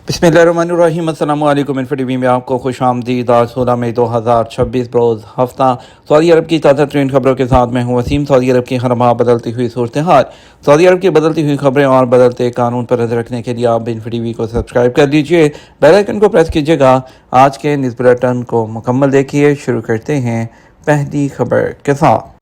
बिस्मिल्लाहिर्रहमानिर्रहीम। अस्सलाम वालेकुम। इन्फो टीवी में आपको खुश आमदीद। आज 16 मई 2026 रोज़ हफ्ता सऊदी अरब की ताज़ा तरीन खबरों के साथ मैं हूँ वसीम। सऊदी अरब की हर माह बदलती हुई सूरत हाल, सऊदी अरब की बदलती हुई खबरें और बदलते कानून पर नजर रखने के लिए आप इन्फो टीवी को सब्सक्राइब कर लीजिए, बेल आइकन को प्रेस कीजिएगा। आज के न्यूज़ बुलेटिन को मुकम्मल देखिए। शुरू करते हैं पहली खबर के साथ।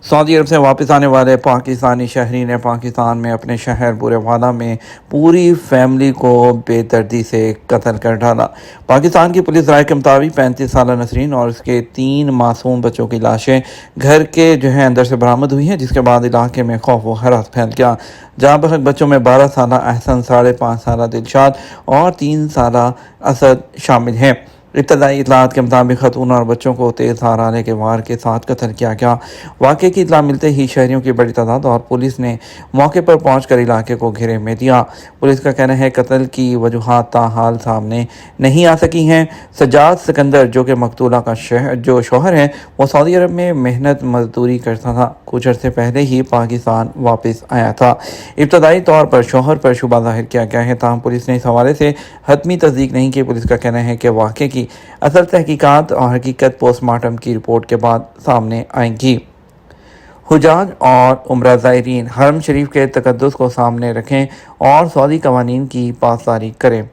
सऊदी अरब से वापस आने वाले पाकिस्तानी शहरी ने पाकिस्तान में अपने शहर बुरेवाला में पूरी फैमिली को बेदर्दी से कत्ल कर डाला। पाकिस्तान की पुलिस राय के मुताबिक 35 साल नसरीन और उसके 3 मासूम बच्चों की लाशें घर के अंदर से बरामद हुई हैं, जिसके बाद इलाके में खौफ व हरास फैल गया। जहाँ बहक बच्चों में 12 साल अहसन, 5.5 साल दिलशाद और 3 साल असद शामिल हैं। इब्तदाई इतलात के मुताबिक खतून और बच्चों को तेज़ धाराने के वार के साथ कत्ल किया गया। वाक़े की इतला मिलते ही शहरियों की बड़ी तादाद और पुलिस ने मौके पर पहुंचकर इलाके को घेरे में दिया। पुलिस का कहना है कत्ल की वजूहात ताहाल सामने नहीं आ सकी हैं। सज्जाद सिकंदर जो कि मकतूला का जो शौहर है वो सऊदी अरब में मेहनत मजदूरी करता था। कुछ अर्से पहले ही पाकिस्तान वापस आया था। इब्तदाई तौर पर शौहर पर शुबा जाहिर किया गया है, ताहम पुलिस ने इस हवाले से हतमी तस्दीक नहीं की। पुलिस का कहना है कि वाक़े की असल तहकीकात और हकीकत पोस्टमार्टम की रिपोर्ट के बाद सामने आएंगी। हुजाज और उम्रा ज़ायरीन हरम शरीफ के तकद्दुस को सामने रखें और सऊदी कवानीन की पासदारी करें।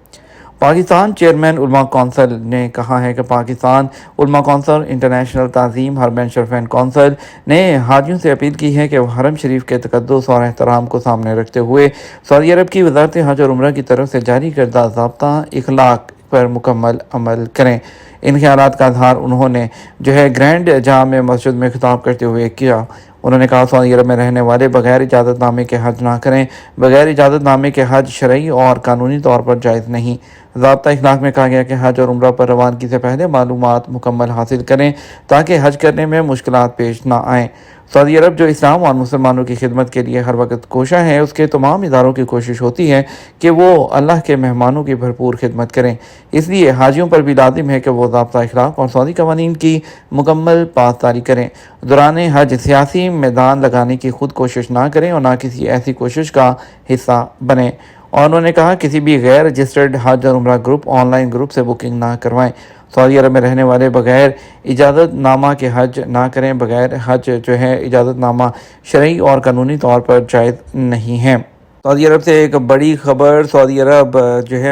पाकिस्तान चेयरमैन उलमा कौंसिल ने कहा है कि पाकिस्तान उलमा कौंसिल, इंटरनेशनल ताज़ीम हरमैन शरीफैन कौंसिल ने हाजियों से अपील की है कि वह हरम शरीफ के तकद्दुस और एहतराम को सामने रखते हुए सऊदी अरब की वज़ारत हज और उम्रा की तरफ से जारी करदा ज़ाब्ता इखलाक पर मुकम्मल अमल करें। इन ख्यालात का इज़हार उन्होंने ग्रैंड जामे मस्जिद में खिताब करते हुए किया। उन्होंने कहा सऊदी अरब में रहने वाले बगैर इजाज़तनामे के हज ना करें। बगैर इजाज़तनामे के हज शरई और कानूनी तौर पर जायज़ नहीं। ज़ाब्ता इखलाक में कहा गया कि हज और उम्रा पर रवानगी से पहले मालूमात मुकम्मल हासिल करें ताकि हज करने में मुश्किलात पेश ना आएँ। सऊदी अरब जो इस्लाम और मुसलमानों की खिदमत के लिए हर वक्त कोशा है, उसके तमाम इदारों की कोशिश होती है कि वो अल्लाह के मेहमानों की भरपूर खिदमत करें। इसलिए हाजियों पर भी लाजिम है कि वो ज़ाब्ता इखलाक और सऊदी कवानीन की मुकम्मल पासदारी करें। दौरान हज सियासी मैदान लगाने की खुद कोशिश ना करें और ना किसी ऐसी कोशिश का हिस्सा बने। और उन्होंने कहा किसी भी गैर रजिस्टर्ड हज और उम्रा ग्रुप ऑनलाइन ग्रुप से बुकिंग ना करवाएं। सऊदी अरब में रहने वाले बगैर इजाज़तनामा के हज ना करें। बगैर हज इजाज़तनामा शरई और कानूनी तौर पर जायज़ नहीं है। सऊदी अरब से एक बड़ी खबर। सऊदी अरब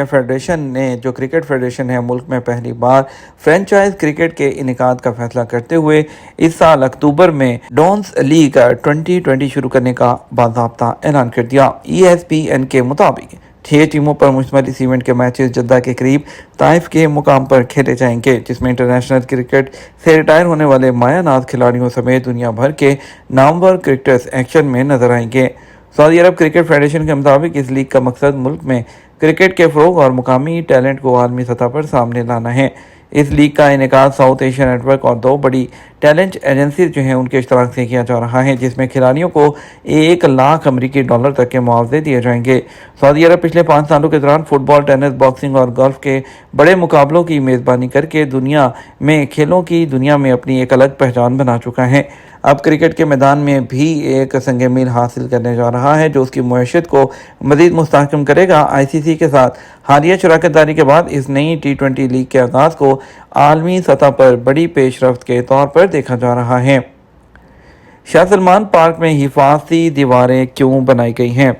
फेडरेशन ने क्रिकेट फेडरेशन है मुल्क में पहली बार फ्रेंचाइज क्रिकेट के इनेकाद का फैसला करते हुए इस साल अक्टूबर में डॉन्स लीग 2020 शुरू करने का बाज़ाब्ता ऐलान कर दिया। ESPN के मुताबिक 6 टीमों पर मुश्तमिल इस इवेंट के मैचेस जद्दा के करीब ताइफ के मुकाम पर खेले जाएंगे, जिसमें इंटरनेशनल क्रिकेट से रिटायर होने वाले मायानाज खिलाड़ियों समेत दुनिया भर के नामवर क्रिकेटर्स एक्शन में नजर आएंगे। सऊदी अरब क्रिकेट फेडरेशन के मुताबिक इस लीग का मकसद मुल्क में क्रिकेट के फ़रोग़ और मुकामी टैलेंट को आलमी सतह पर सामने लाना है। इस लीग का इनेकाद साउथ एशिया नेटवर्क और 2 बड़ी टैलेंट एजेंसी उनके इश्तराक से किया जा रहा है, जिसमें खिलाड़ियों को $1 लाख अमरीकी तक के मुआवजे दिए जाएंगे। सऊदी अरब पिछले 5 सालों के दौरान फुटबॉल, टेनिस, बॉक्सिंग और गोल्फ के बड़े मुकाबलों की मेज़बानी करके दुनिया में खेलों की दुनिया में अपनी एक अलग पहचान बना चुका है। अब क्रिकेट के मैदान में भी एक संग मील हासिल करने जा रहा है, जो उसकी मुआशत को मज़ीद मुस्तहकम करेगा। ICC के साथ हालिया शराकतदारी के बाद इस नई T20 लीग के आगाज़ को आलमी सतह पर बड़ी पेशरफ्त के तौर पर देखा जा रहा है। शाह सलमान पार्क में हिफाजती दीवारें क्यों बनाई गई हैं?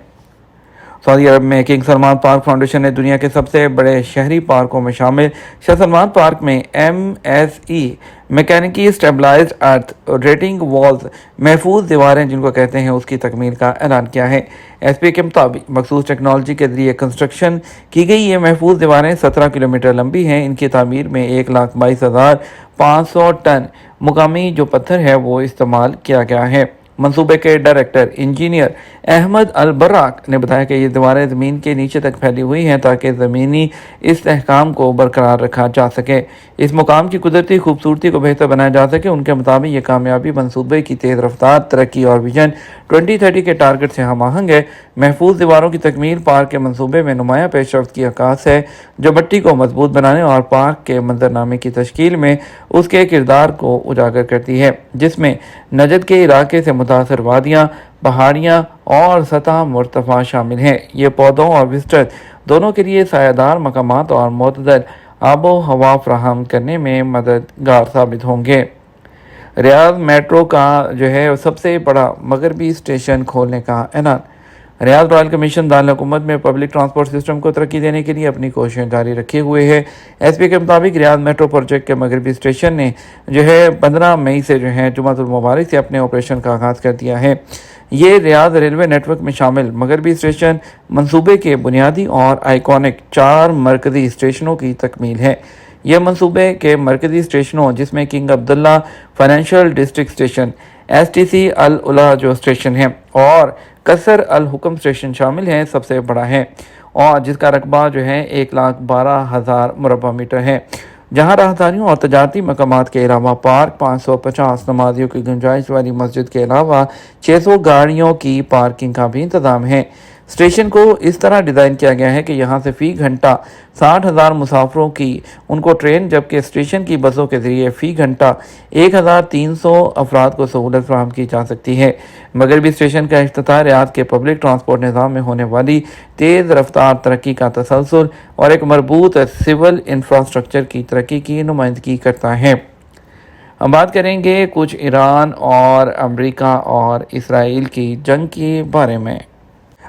सऊदी अरब में किंग सलमान पार्क फाउंडेशन ने दुनिया के सबसे बड़े शहरी पार्कों में शामिल शाह सलमान पार्क में MSE मैकेनिकली स्टेबलाइज्ड अर्थ रेटिंग वॉल्स महफूज दीवारें जिनको कहते हैं उसकी तकमील का ऐलान किया है। SP के मुताबिक मखसूस टेक्नोलॉजी के जरिए कंस्ट्रक्शन की गई ये महफूज दीवारें 17 किलोमीटर लंबी हैं। इनकी तामीर में 1,22,500 टन मुकामी पत्थर है वो इस्तेमाल किया गया है। मंसूबे के डायरेक्टर इंजीनियर अहमद अल बर्राक ने बताया कि ये दीवारें ज़मीन के नीचे तक फैली हुई हैं ताकि ज़मीनी इस्तेहकाम को बरकरार रखा जा सके, इस मुकाम की कुदरती खूबसूरती को बेहतर बनाया जा सके। उनके मुताबिक ये कामयाबी मंसूबे की तेज़ रफ्तार तरक्की और विजन 2030 के टारगेट से हम आहंग है। महफूज दीवारों की तकमील पार्क के मंसूबे में नुमाया पेशरफ्त की अक्कास है, जो भट्टी को मजबूत बनाने और पार्क के मंजरनामे की तश्कील में उसके किरदार को उजागर करती है, जिसमें नजद के इलाके से मुतासर वादियाँ, पहाड़ियाँ और सतह मुर्तफा शामिल हैं। ये पौधों और विजिटर दोनों के लिए सायादार मकामात और मतदल आबो हवा फराहम करने में मददगार साबित होंगे। रियाद मेट्रो का सबसे बड़ा मगरबी स्टेशन खोलने का ऐलान। रियाद रॉयल कमीशन दारुल हुकूमत में पब्लिक ट्रांसपोर्ट सिस्टम को तरक्की देने के लिए अपनी कोशिशें जारी रखे हुए है। एसपी के मुताबिक रियाद मेट्रो प्रोजेक्ट के मगरबी स्टेशन ने 15 मई से जुमातुल मुबारक से अपने ऑपरेशन का आगाज़ कर दिया है। ये रियाद रेलवे नेटवर्क में शामिल मगरबी स्टेशन मंसूबे के बुनियादी और आइकॉनिक 4 मरकजी स्टेशनों की तकमील है। यह मंसूबे के मरकजी स्टेशनों, जिसमें King Abdullah Financial District station, STC Al Ula जो स्टेशन है और कसर अल हुक्म स्टेशन शामिल हैं, सबसे बड़ा है और जिसका रकबा 1,12,000 मुरबा मीटर है, जहां राहदारियों और तजारती मकामात के अलावा पार्क, 550 नमाजियों की गुंजाइश वाली मस्जिद के अलावा 600 गाड़ियों की पार्किंग का भी इंतजाम है। स्टेशन को इस तरह डिज़ाइन किया गया है कि यहाँ से फ़ी घंटा 60,000 मुसाफिरों की उनको ट्रेन, जबकि स्टेशन की बसों के ज़रिए फ़ी घंटा 1,300 अफराद को सहूलत फराहम की जा सकती है। मगरबी स्टेशन का इफ्तिताह रियाद के पब्लिक ट्रांसपोर्ट निज़ाम में होने वाली तेज़ रफ्तार तरक्की का तसलसल और एक मरबूत सिविल इंफ्रास्ट्रक्चर की तरक्की की नुमाइंदगी करता है। हम बात करेंगे कुछ ईरान और अमेरिका और इसराइल की जंग के बारे में।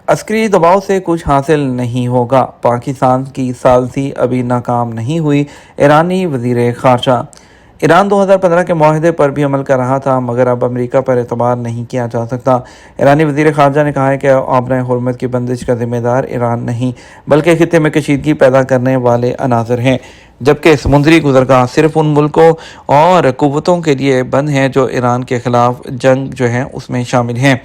अस्करी दबाव से कुछ हासिल नहीं होगा, पाकिस्तान की सालसी अभी नाकाम नहीं हुई, ईरानी वज़ीर ख़ारजा। ईरान 2015 के माहदे पर भी अमल कर रहा था, मगर अब अमेरिका पर एतबार नहीं किया जा सकता। ईरानी वज़ीर ख़ारजा ने कहा है कि आबराए हुर्मत की बंदिश का ज़िम्मेदार ईरान नहीं, बल्कि खित्ते में कशीदगी पैदा करने वाले अनासर हैं, जबकि समुद्री गुज़रगाह सिर्फ उन मुल्कों और क़ुव्वतों के लिए बंद हैं जो ईरान के ख़िलाफ़ जंग उसमें शामिल हैं।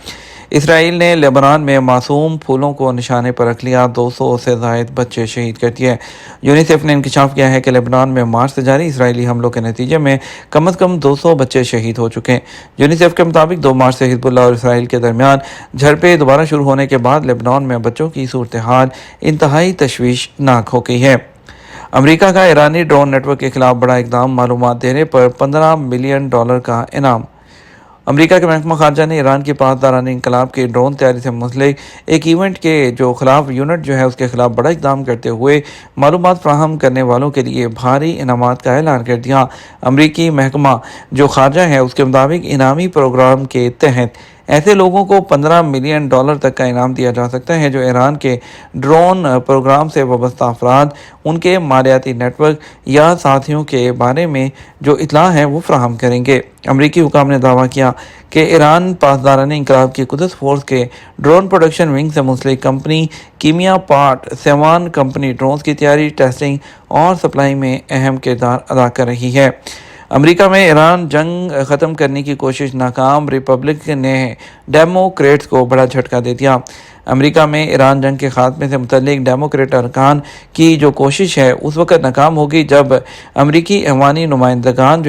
इसराइल ने लेबनान में मासूम फूलों को निशाने पर रख लिया, 200 से ज़ायद बच्चे शहीद कर दिए। यूनिसेफ ने इंकशाफ किया है कि लेबनान में मार्च से जारी इसराइली हमलों के नतीजे में कम से कम 200 बच्चे शहीद हो चुके हैं। यूनिसेफ के मुताबिक 2 मार्च से हिजबुल्लाह और इसराइल के दरमियान झड़पें दोबारा शुरू होने के बाद लेबनान में बच्चों की सूरत हाल इंतहाई तशवीशनाक हो गई है। अमेरिका का ईरानी ड्रोन नेटवर्क के खिलाफ बड़ा इकदाम, मालूमात देने पर $15 मिलियन का इनाम। अमेरिका के महकमा खारजा ने ईरान की पासदाराना इंकलाब के ड्रोन तैयारी से मुंसलिक एक इवेंट के खिलाफ यूनिट उसके खिलाफ बड़ा इकदाम करते हुए मालूमात फ्राहम करने वालों के लिए भारी इनामात का ऐलान कर दिया। अमेरिकी महकमा खारजा है उसके मुताबिक इनामी प्रोग्राम के तहत ऐसे लोगों को $15 मिलियन तक का इनाम दिया जा सकता है जो ईरान के ड्रोन प्रोग्राम से वाबस्ता अफराद, उनके मालियाती नेटवर्क या साथियों के बारे में जो इतला है वो फ्राहम करेंगे। अमरीकी हुकाम ने दावा किया कि ईरान पासदाराना इंकलाब की कुदस फोर्स के ड्रोन प्रोडक्शन विंग से मुंसलिक कंपनी कीमिया पार्ट सेवान कंपनी ड्रोन्स की तैयारी, टेस्टिंग और सप्लाई में अहम किरदार अदा कर रही है। अमेरिका में ईरान जंग ख़त्म करने की कोशिश नाकाम, रिपब्लिक ने डेमोक्रेट्स को बड़ा झटका दे दिया। अमेरिका में ईरान जंग के खात्मे से मुतल्लिक डेमोक्रेट अरकान की जो कोशिश है उस वक़्त नाकाम होगी जब अमेरिकी ऐवानी नुमाइंदगान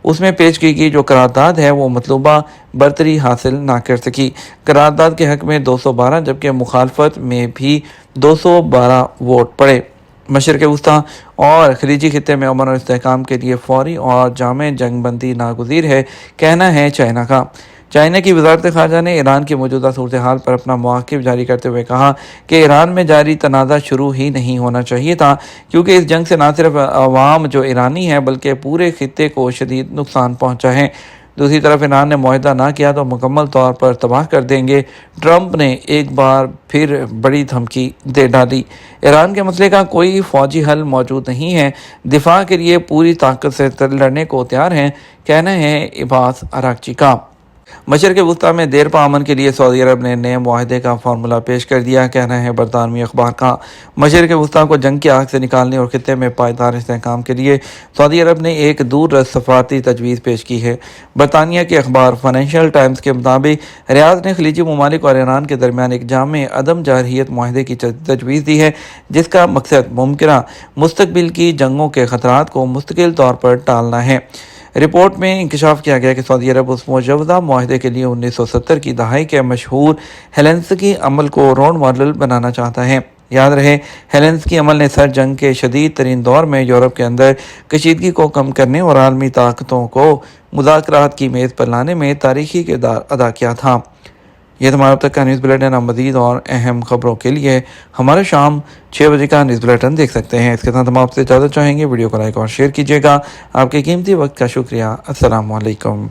उसमें पेश की गई जो करारदाद है वो मतलूबा बरतरी हासिल ना कर सकी। करारदाद के हक़ में 212 जबकि मुखालफत में भी 212 वोट पड़े। मशरक़ वस्ती और खलीजी खित्ते में अमन और इस्तेहकाम के लिए फौरी और जामे जंग बंदी नागुज़ीर है, कहना है चाइना का। चाइना की वज़ारत ख़ारजा ने ईरान की मौजूदा सूरत हाल पर अपना मौक़िफ़ जारी करते हुए कहा कि ईरान में जारी तनाज़ा शुरू ही नहीं होना चाहिए था, क्योंकि इस जंग से न सिर्फ अवाम ईरानी है बल्कि पूरे खित्ते को शदीद नुकसान पहुँचा है। दूसरी तरफ ईरान ने मुआहदा ना किया तो मुकम्मल तौर पर तबाह कर देंगे। ट्रंप ने एक बार फिर बड़ी धमकी दे डाली। ईरान के मसले का कोई फ़ौजी हल मौजूद नहीं है, दिफा के लिए पूरी ताकत से लड़ने को तैयार हैं, कहना है इबास अरागची का। मशरक़ वस्ती में देर पा अमन के लिए सऊदी अरब ने नए मुआहदे का फार्मूला पेश कर दिया, कहना है बरतानवी अखबार का। मशरक़ वस्ती को जंग की आग से निकालने और खित्ते में पायदार इस्तेहकाम के लिए सऊदी अरब ने एक दूररस सफारती तजवीज़ पेश की है। बरतानिया के अखबार फाइनेंशियल टाइम्स के मुताबिक रियाद ने खलीजी ममालिक और ईरान के दरमियान एक जामे अदम जारहियत मुआहदे की तजवीज़ दी है, जिसका मकसद मुमकिन मुस्तकबिल की जंगों के ख़तरात को मुस्तकिल तौर पर टालना है। رپورٹ میں انکشاف کیا گیا کہ سعودی عرب اس مجوزہ معاہدے کے لیے 1970 کی دہائی کے مشہور ہیلسنکی عمل کو رول ماڈل بنانا چاہتا ہے۔ یاد رہے، ہیلسنکی عمل نے سر جنگ کے شدید ترین دور میں یورپ کے اندر کشیدگی کو کم کرنے اور عالمی طاقتوں کو مذاکرات کی میز پر لانے میں تاریخی کردار ادا کیا تھا۔ یہ تمہارا اب تک کا نیوز بلیٹن۔ آپ مزید اور اہم خبروں کے لیے ہمارا شام 6 بجے کا نیوز بلیٹن دیکھ سکتے ہیں۔ اس کے ساتھ ہم آپ سے اجازت چاہیں گے، ویڈیو کو لائک اور شیئر کیجیے گا۔ آپ کے قیمتی وقت کا شکریہ۔ السلام علیکم۔